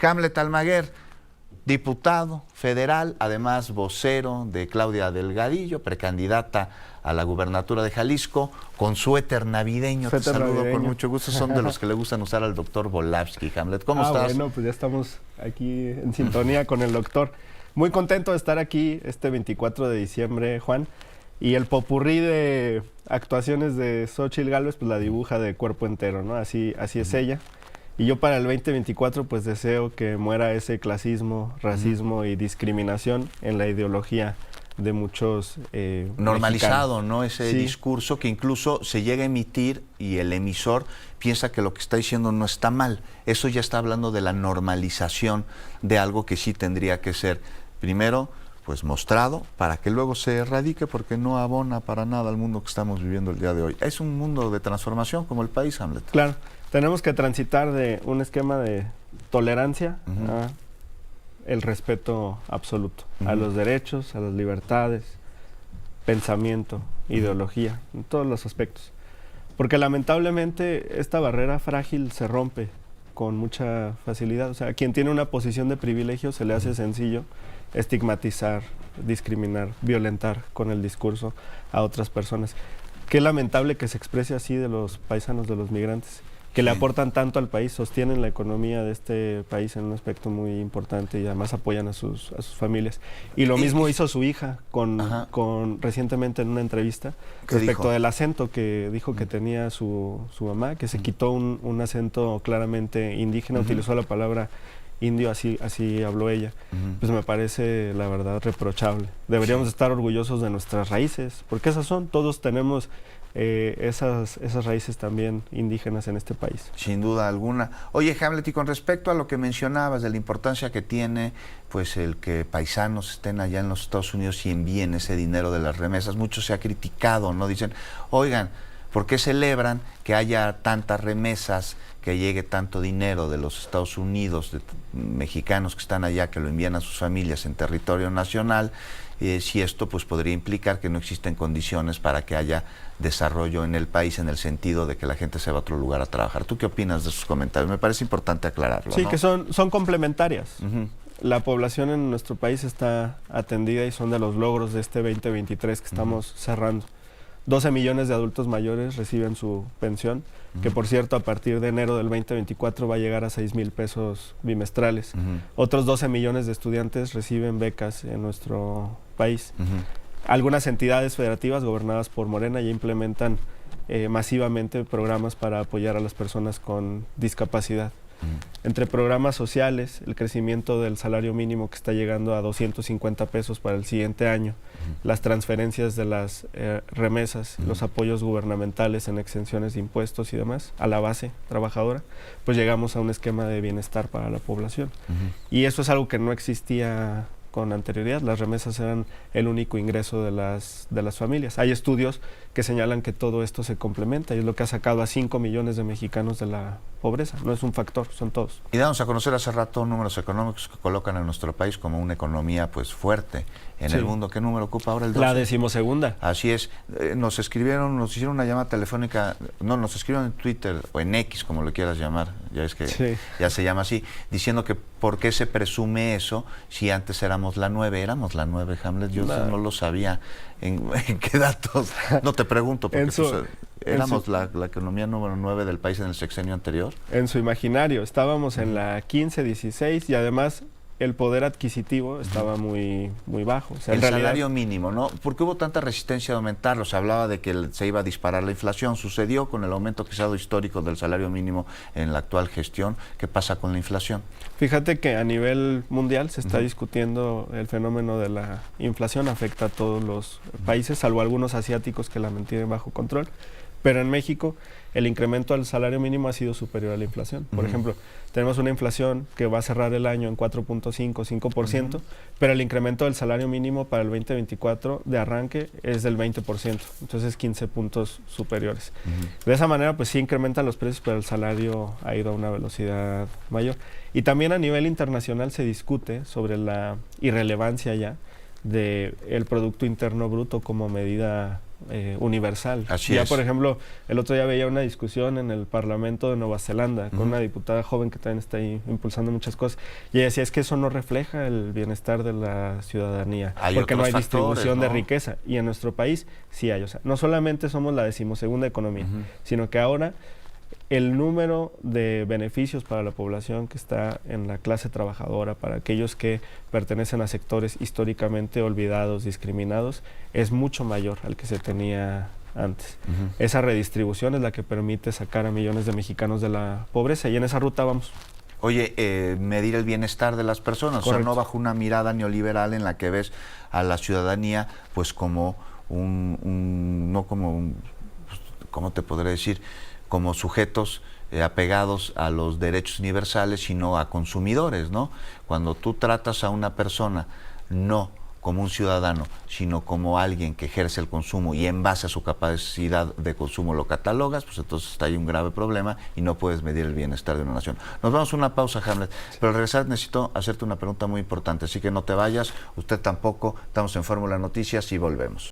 Hamlet Almaguer, diputado federal, además vocero de Claudia Delgadillo, precandidata a la gubernatura de Jalisco, con suéter navideño. Te saludo con mucho gusto. Son de los que le gustan usar al doctor Volavsky. Hamlet, ¿cómo estás? Bueno, pues ya estamos aquí en sintonía con el doctor. Muy contento de estar aquí este 24 de diciembre, Juan. Y el popurrí de actuaciones de Xóchitl Gálvez, pues la dibuja de cuerpo entero, ¿no? Así es ella. Y yo para el 2024 pues deseo que muera ese clasismo, racismo y discriminación en la ideología de muchos normalizado, mexicanos, ¿no? Ese sí. discurso que incluso se llega a emitir y el emisor piensa que lo que está diciendo no está mal. Eso ya está hablando de la normalización de algo que sí tendría que ser, primero, pues mostrado para que luego se erradique, porque no abona para nada al mundo que estamos viviendo el día de hoy. Es un mundo de transformación como el país, Hamlet. Claro, tenemos que transitar de un esquema de tolerancia a el respeto absoluto a los derechos, a las libertades, pensamiento, ideología, en todos los aspectos. Porque lamentablemente esta barrera frágil se rompe con mucha facilidad. O sea, a quien tiene una posición de privilegio se le hace sencillo estigmatizar, discriminar, violentar con el discurso a otras personas. Qué lamentable que se exprese así de los paisanos, de los migrantes, que le aportan tanto al país, sostienen la economía de este país en un aspecto muy importante y además apoyan a sus familias. Y lo mismo hizo su hija recientemente en una entrevista respecto del acento que dijo que tenía su mamá, que se quitó un acento claramente indígena, utilizó la palabra indio, así habló ella. Pues me parece la verdad reprochable. Deberíamos estar orgullosos de nuestras raíces, porque esas son, todos tenemos esas raíces también indígenas en este país. Sin duda alguna. Oye, Hamlet, y con respecto a lo que mencionabas de la importancia que tiene pues el que paisanos estén allá en los Estados Unidos y envíen ese dinero de las remesas, mucho se ha criticado, ¿no? Dicen, oigan, ¿por qué celebran que haya tantas remesas, que llegue tanto dinero de los Estados Unidos, de mexicanos que están allá, que lo envían a sus familias en territorio nacional? Si esto pues podría implicar que no existen condiciones para que haya desarrollo en el país, en el sentido de que la gente se va a otro lugar a trabajar. ¿Tú qué opinas de esos comentarios? Me parece importante aclararlo, Sí, ¿no? que son complementarias. La población en nuestro país está atendida y son de los logros de este 2023 que estamos cerrando. 12 millones de adultos mayores reciben su pensión, que por cierto a partir de enero del 2024 va a llegar a 6,000 pesos bimestrales. Otros 12 millones de estudiantes reciben becas en nuestro país. Algunas entidades federativas gobernadas por Morena ya implementan masivamente programas para apoyar a las personas con discapacidad. Entre programas sociales, el crecimiento del salario mínimo que está llegando a 250 pesos para el siguiente año, las transferencias de las remesas, los apoyos gubernamentales en exenciones de impuestos y demás a la base trabajadora, pues llegamos a un esquema de bienestar para la población. Y eso es algo que no existía con anterioridad. Las remesas eran el único ingreso de las familias. Hay estudios que señalan que todo esto se complementa y es lo que ha sacado a 5 millones de mexicanos de la pobreza. No es un factor, son todos. Y damos a conocer hace rato números económicos que colocan a nuestro país como una economía pues fuerte en el mundo. ¿Qué número ocupa ahora el 12? La 12ª. Así es. Nos hicieron una llamada telefónica, no, nos escribieron en Twitter o en X, como lo quieras llamar, ya es que ya se llama así, diciendo que por qué se presume eso si antes éramos la 9. Éramos la 9, Hamlet, yo no lo sabía. ¿En qué datos? No te pregunto, porque éramos la economía número 9 del país en el sexenio anterior. En su imaginario, estábamos en la 15, 16 y además el poder adquisitivo estaba muy bajo. O sea, el salario mínimo, ¿no? ¿Por qué hubo tanta resistencia a aumentarlo? Se hablaba de que se iba a disparar la inflación. ¿Sucedió con el aumento que se ha dado histórico del salario mínimo en la actual gestión? ¿Qué pasa con la inflación? Fíjate que a nivel mundial se está discutiendo el fenómeno de la inflación. Afecta a todos los países, salvo algunos asiáticos que la mantienen bajo control. Pero en México el incremento al salario mínimo ha sido superior a la inflación. Por ejemplo, tenemos una inflación que va a cerrar el año en 4.5, 5%, pero el incremento del salario mínimo para el 2024 de arranque es del 20%, entonces 15 puntos superiores. De esa manera, pues sí incrementan los precios, pero el salario ha ido a una velocidad mayor. Y también a nivel internacional se discute sobre la irrelevancia ya del Producto Interno Bruto como medida universal. Así ya, es. por ejemplo, el otro día veía una discusión en el Parlamento de Nueva Zelanda con una diputada joven que también está ahí impulsando muchas cosas, y ella decía, es que eso no refleja el bienestar de la ciudadanía, porque no hay distribución de riqueza, y en nuestro país sí hay. O sea, no solamente somos la 12ª economía, sino que ahora el número de beneficios para la población que está en la clase trabajadora, para aquellos que pertenecen a sectores históricamente olvidados, discriminados, es mucho mayor al que se tenía antes. Esa redistribución es la que permite sacar a millones de mexicanos de la pobreza, y en esa ruta vamos. Oye, medir el bienestar de las personas, Correcto. o sea, no bajo una mirada neoliberal en la que ves a la ciudadanía pues como no como un, ¿cómo te podré decir? Como sujetos apegados a los derechos universales, sino a consumidores, ¿no? Cuando tú tratas a una persona no como un ciudadano, sino como alguien que ejerce el consumo y en base a su capacidad de consumo lo catalogas, pues entonces está ahí un grave problema y no puedes medir el bienestar de una nación. Nos vamos a una pausa, Hamlet, pero al regresar necesito hacerte una pregunta muy importante, así que no te vayas, usted tampoco, estamos en Fórmula Noticias y volvemos.